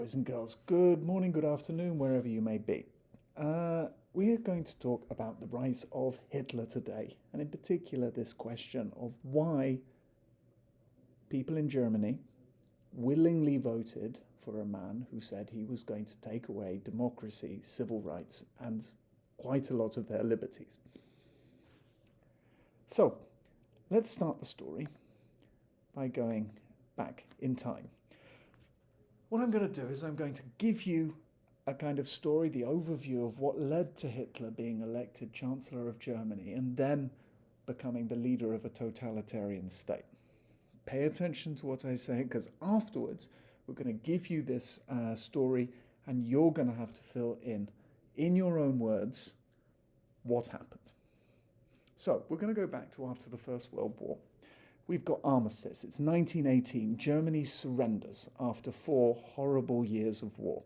Boys and girls, good morning, good afternoon, wherever you may be. We are going to talk about the rise of Hitler today, and in particular this question of why people in Germany willingly voted for a man who said he was going to take away democracy, civil rights, and quite a lot of their liberties. So, let's start the story by going back in time. What I'm going to do is I'm going to give you a kind of story, the overview of what led to Hitler being elected Chancellor of Germany and then becoming the leader of a totalitarian state. Pay attention to what I say, because afterwards we're going to give you this story and you're going to have to fill in your own words, what happened. So we're going to go back to after the First World War. We've got armistice. It's 1918. Germany surrenders after 4 horrible years of war.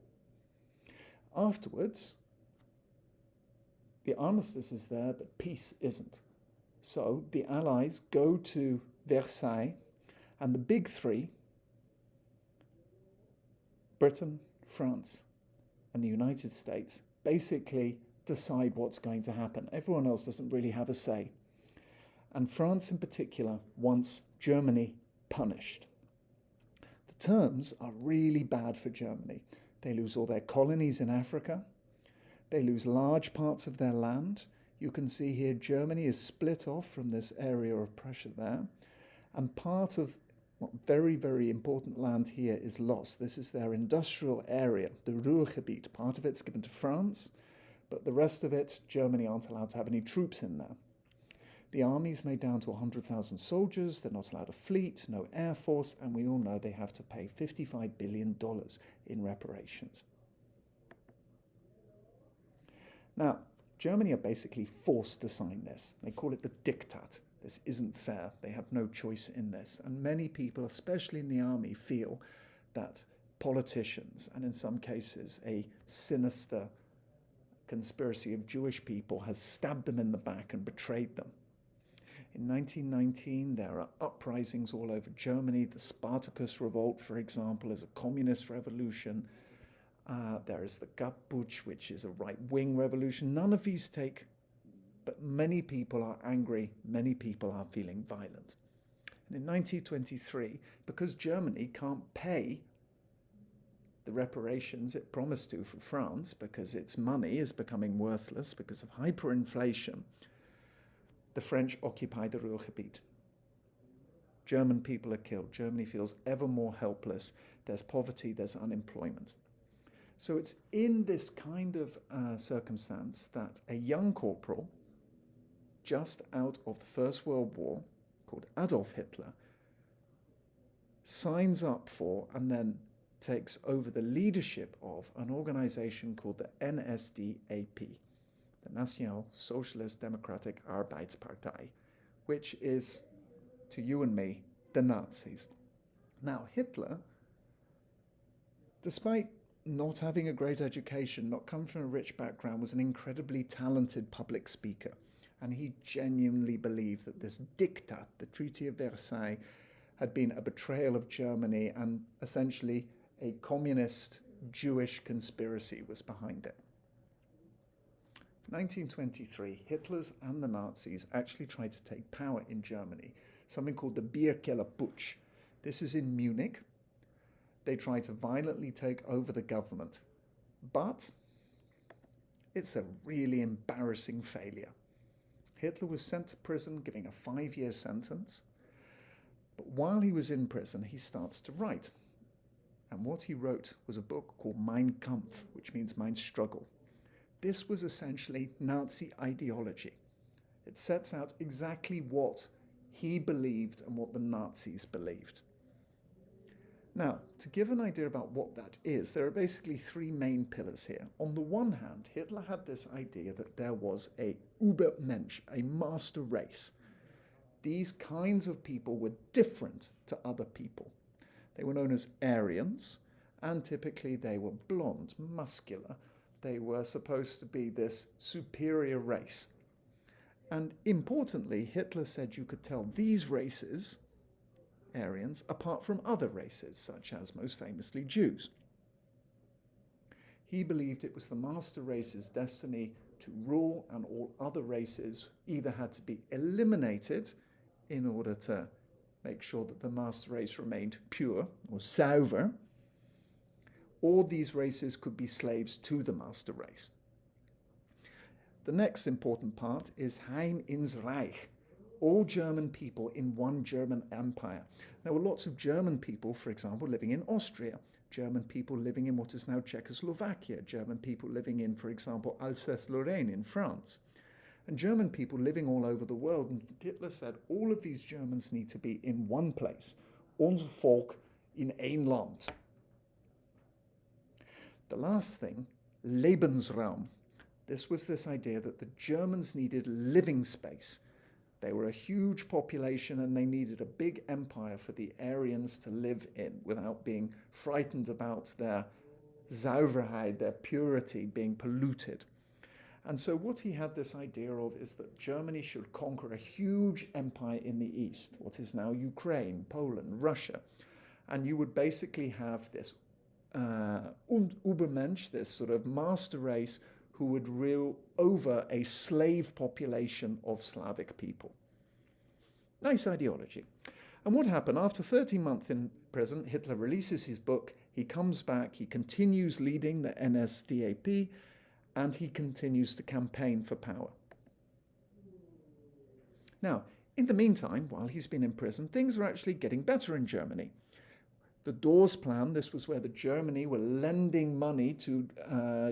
Afterwards, the armistice is there, but peace isn't. So the Allies go to Versailles, and the big three, Britain, France, and the United States, basically decide what's going to happen. Everyone else doesn't really have a say. And France in particular wants Germany punished. The terms are really bad for Germany. They lose all their colonies in Africa. They lose large parts of their land. You can see here Germany is split off from this area of Prussia there. And part of what very, very important land here is lost. This is their industrial area, the Ruhrgebiet. Part of it's given to France, but the rest of it, Germany aren't allowed to have any troops in there. The army's made down to 100,000 soldiers, they're not allowed a fleet, no air force, and we all know they have to pay $55 billion in reparations. Now, Germany are basically forced to sign this. They call it the Diktat. This isn't fair. They have no choice in this. And many people, especially in the army, feel that politicians, and in some cases a sinister conspiracy of Jewish people, has stabbed them in the back and betrayed them. In 1919, there are uprisings all over Germany. The Spartacus Revolt, for example, is a communist revolution. There is the Gutputsch, which is a right-wing revolution. None of these take, but many people are angry. Many people are feeling violent. And in 1923, because Germany can't pay the reparations it promised to for France, because its money is becoming worthless because of hyperinflation, the French occupy the Ruhrgebiet. German people are killed. Germany feels ever more helpless. There's poverty, there's unemployment. So it's in this kind of circumstance that a young corporal, just out of the First World War, called Adolf Hitler, signs up for and then takes over the leadership of an organization called the NSDAP, the National Socialist Democratic Arbeitspartei, which is, to you and me, the Nazis. Now, Hitler, despite not having a great education, not coming from a rich background, was an incredibly talented public speaker. And he genuinely believed that this diktat, the Treaty of Versailles, had been a betrayal of Germany and essentially a communist Jewish conspiracy was behind it. 1923, Hitler's and the Nazis actually tried to take power in Germany, something called the Bierkeller Putsch. This is in Munich. They try to violently take over the government, but it's a really embarrassing failure. Hitler was sent to prison, giving a 5-year sentence, but while he was in prison, he starts to write. And what he wrote was a book called Mein Kampf, which means Mein Struggle. This was essentially Nazi ideology. It sets out exactly what he believed and what the Nazis believed. Now, to give an idea about what that is, there are basically 3 main pillars here. On the one hand, Hitler had this idea that there was a Übermensch, a master race. These kinds of people were different to other people. They were known as Aryans, and typically they were blonde, muscular. They were supposed to be this superior race. And importantly, Hitler said you could tell these races, Aryans, apart from other races, such as most famously Jews. He believed it was the master race's destiny to rule, and all other races either had to be eliminated in order to make sure that the master race remained pure or sauber, or these races could be slaves to the master race. The next important part is Heim ins Reich, all German people in one German empire. There were lots of German people, for example, living in Austria, German people living in what is now Czechoslovakia, German people living in, for example, Alsace-Lorraine in France, and German people living all over the world. And Hitler said, all of these Germans need to be in one place, unser Volk in ein Land. The last thing, Lebensraum. This was this idea that the Germans needed living space. They were a huge population and they needed a big empire for the Aryans to live in without being frightened about their Sauberheit, their purity, being polluted. And so what he had this idea of is that Germany should conquer a huge empire in the east, what is now Ukraine, Poland, Russia. And you would basically have this Übermensch, this sort of master race, who would rule over a slave population of Slavic people. Nice ideology. And what happened? After 13 months in prison, Hitler releases his book, he comes back, he continues leading the NSDAP, and he continues to campaign for power. Now, in the meantime, while he's been in prison, things are actually getting better in Germany. The Dawes Plan, this was where Germany were lending money to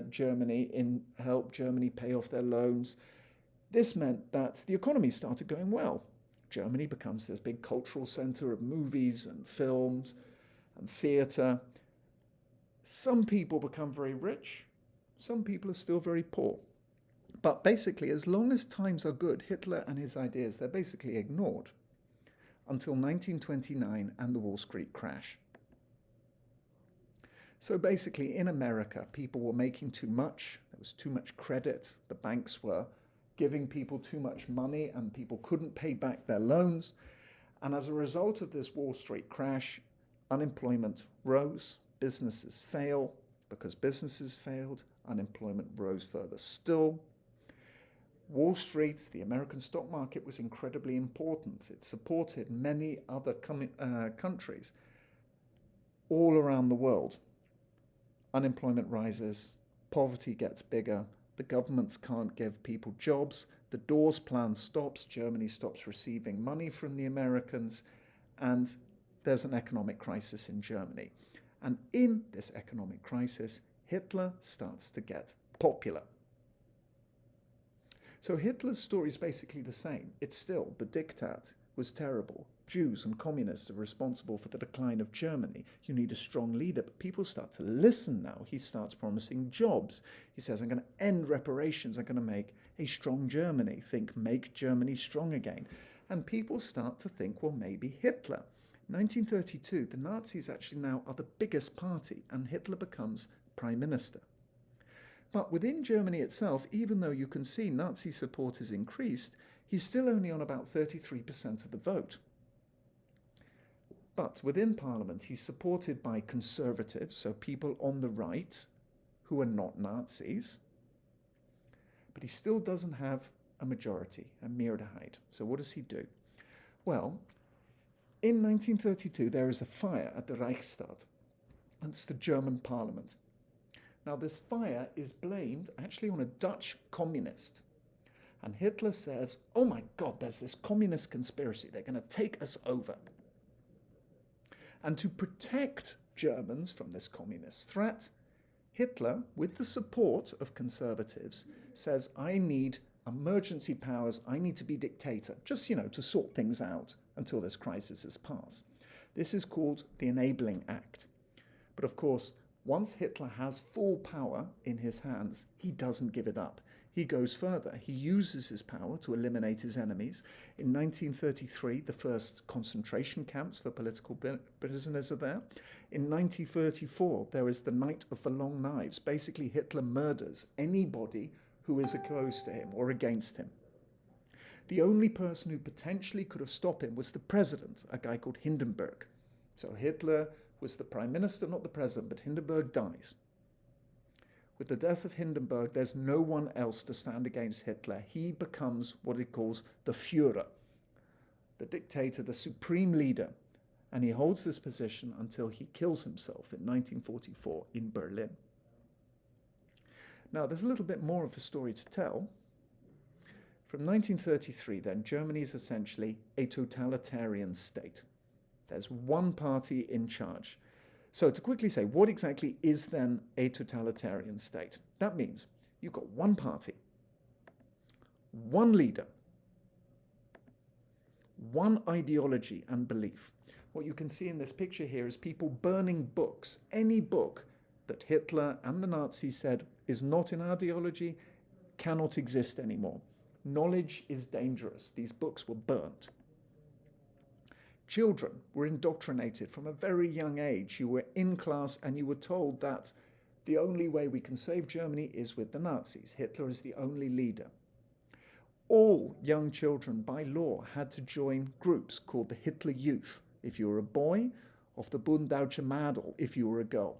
Germany in help Germany pay off their loans. This meant that the economy started going well. Germany becomes this big cultural center of movies and films and theater. Some people become very rich. Some people are still very poor. But basically, as long as times are good, Hitler and his ideas, they're basically ignored until 1929 and the Wall Street crash. So basically, in America, people were making too much. There was too much credit. The banks were giving people too much money and people couldn't pay back their loans. And as a result of this Wall Street crash, unemployment rose, businesses fail. Because businesses failed, unemployment rose further still. Wall Street, the American stock market, was incredibly important. It supported many other countries all around the world. Unemployment rises, poverty gets bigger, the governments can't give people jobs, the Dawes Plan stops, Germany stops receiving money from the Americans, and there's an economic crisis in Germany. And in this economic crisis, Hitler starts to get popular. So Hitler's story is basically the same. It's still the Diktat was terrible. Jews and communists are responsible for the decline of Germany. You need a strong leader, but people start to listen now. He starts promising jobs. He says, I'm going to end reparations. I'm going to make a strong Germany. Think, make Germany strong again. And people start to think, well, maybe Hitler. 1932, the Nazis actually now are the biggest party, and Hitler becomes prime minister. But within Germany itself, even though you can see Nazi support has increased, he's still only on about 33% of the vote. But within Parliament, he's supported by conservatives, so people on the right who are not Nazis. But he still doesn't have a majority, a Mehrheit. So what does he do? Well, in 1932, there is a fire at the Reichstag. It's the German Parliament. Now, this fire is blamed actually on a Dutch communist. And Hitler says, oh my God, there's this communist conspiracy. They're going to take us over. And to protect Germans from this communist threat, Hitler, with the support of conservatives, says, I need emergency powers. I need to be dictator, just, to sort things out until this crisis has passed. This is called the Enabling Act. But of course, once Hitler has full power in his hands, he doesn't give it up. He goes further. He uses his power to eliminate his enemies. In 1933, the first concentration camps for political prisoners are there. In 1934, there is the Night of the Long Knives. Basically, Hitler murders anybody who is opposed to him or against him. The only person who potentially could have stopped him was the president, a guy called Hindenburg. So Hitler was the prime minister, not the president, but Hindenburg dies. With the death of Hindenburg, there's no one else to stand against Hitler. He becomes what he calls the Führer, the dictator, the supreme leader. And he holds this position until he kills himself in 1944 in Berlin. Now, there's a little bit more of a story to tell. From 1933, then, Germany is essentially a totalitarian state. There's one party in charge. So to quickly say, what exactly is then a totalitarian state? That means you've got one party, one leader, one ideology and belief. What you can see in this picture here is people burning books. Any book that Hitler and the Nazis said is not in ideology cannot exist anymore. Knowledge is dangerous. These books were burnt. Children were indoctrinated from a very young age. You were in class and you were told that the only way we can save Germany is with the Nazis. Hitler is the only leader. All young children, by law, had to join groups called the Hitler Youth. If you were a boy, of the Bund Deutsche Mädel, if you were a girl.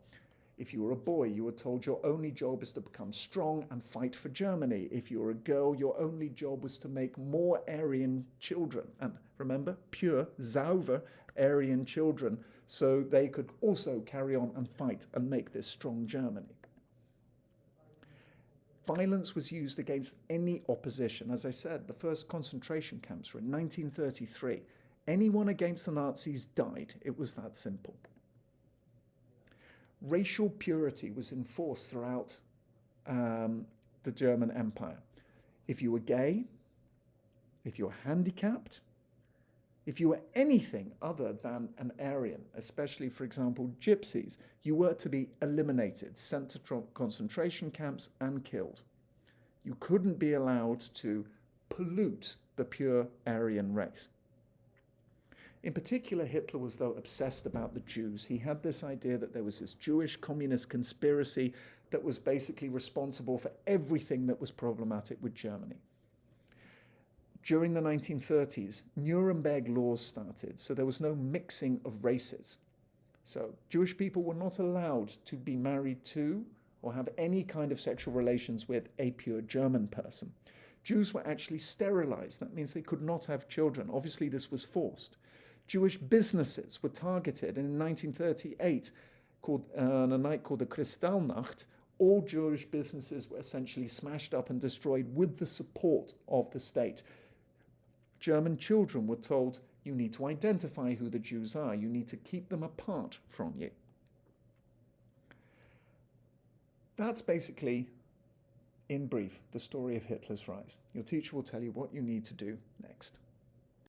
If you were a boy, you were told your only job is to become strong and fight for Germany. If you were a girl, your only job was to make more Aryan children. And remember, pure, sauber Aryan children, so they could also carry on and fight and make this strong Germany. Violence was used against any opposition. As I said, the first concentration camps were in 1933. Anyone against the Nazis died. It was that simple. Racial purity was enforced throughout the German Empire. If you were gay, if you were handicapped, if you were anything other than an Aryan, especially, for example, gypsies, you were to be eliminated, sent to concentration camps and killed. You couldn't be allowed to pollute the pure Aryan race. In particular, Hitler was, though, obsessed about the Jews. He had this idea that there was this Jewish communist conspiracy that was basically responsible for everything that was problematic with Germany. During the 1930s, Nuremberg laws started, so there was no mixing of races. So Jewish people were not allowed to be married to or have any kind of sexual relations with a pure German person. Jews were actually sterilized. That means they could not have children. Obviously, this was forced. Jewish businesses were targeted, and in 1938, on a night called the Kristallnacht, all Jewish businesses were essentially smashed up and destroyed with the support of the state. German children were told, you need to identify who the Jews are. You need to keep them apart from you. That's basically, in brief, the story of Hitler's rise. Your teacher will tell you what you need to do next.